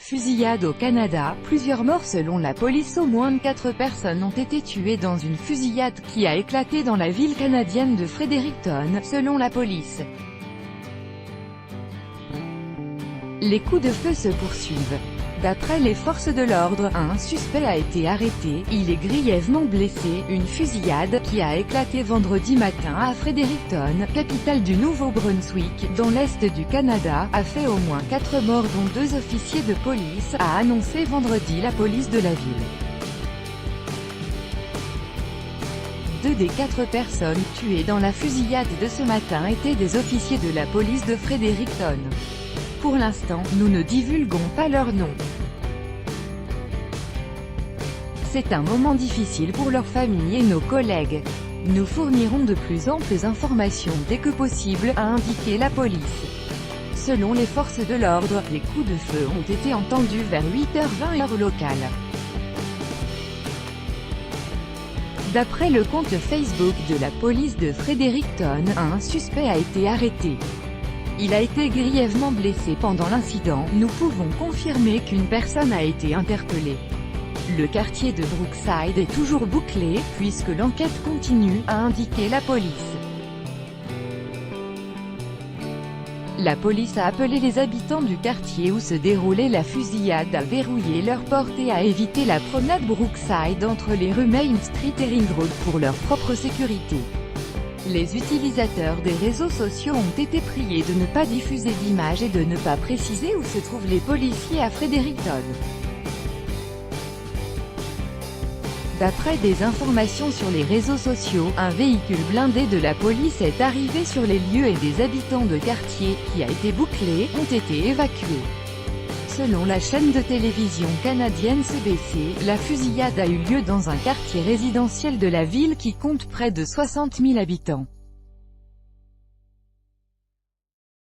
Fusillade au Canada, plusieurs morts selon la police. Au moins 4 personnes ont été tuées dans une fusillade qui a éclaté dans la ville canadienne de Fredericton, selon la police. Les coups de feu se poursuivent. D'après les forces de l'ordre, un suspect a été arrêté, il est grièvement blessé. Une fusillade, qui a éclaté vendredi matin à Fredericton, capitale du Nouveau-Brunswick, dans l'est du Canada, a fait au moins 4 morts dont 2 officiers de police, a annoncé vendredi la police de la ville. 2 des 4 personnes tuées dans la fusillade de ce matin étaient des officiers de la police de Fredericton. Pour l'instant, nous ne divulguons pas leur nom. C'est un moment difficile pour leurs familles et nos collègues. Nous fournirons de plus amples informations dès que possible, a indiqué la police. Selon les forces de l'ordre, les coups de feu ont été entendus vers 8h20 heure locale. D'après le compte Facebook de la police de Fredericton, un suspect a été arrêté. Il a été grièvement blessé pendant l'incident. Nous pouvons confirmer qu'une personne a été interpellée. Le quartier de Brookside est toujours bouclé, puisque l'enquête continue, a indiqué la police. La police a appelé les habitants du quartier où se déroulait la fusillade à verrouiller leurs portes et à éviter la promenade Brookside entre les rues Main Street et Ring Road pour leur propre sécurité. Les utilisateurs des réseaux sociaux ont été priés de ne pas diffuser d'images et de ne pas préciser où se trouvent les policiers à Fredericton. D'après des informations sur les réseaux sociaux, un véhicule blindé de la police est arrivé sur les lieux et des habitants de quartier, qui a été bouclé, ont été évacués. Selon la chaîne de télévision canadienne CBC, la fusillade a eu lieu dans un quartier résidentiel de la ville qui compte près de 60 000 habitants.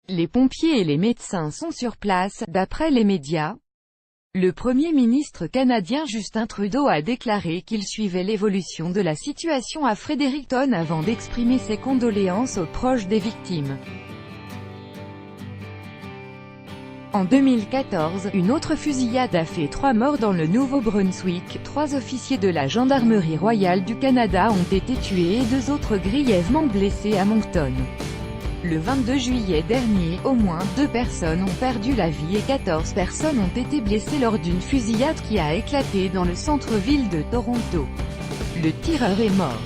Les pompiers et les médecins sont sur place, d'après les médias. Le Premier ministre canadien Justin Trudeau a déclaré qu'il suivait l'évolution de la situation à Fredericton avant d'exprimer ses condoléances aux proches des victimes. En 2014, une autre fusillade a fait 3 morts dans le Nouveau-Brunswick. 3 officiers de la Gendarmerie royale du Canada ont été tués et 2 autres grièvement blessés à Moncton. Le 22 juillet dernier, au moins 2 personnes ont perdu la vie et 14 personnes ont été blessées lors d'une fusillade qui a éclaté dans le centre-ville de Toronto. Le tireur est mort.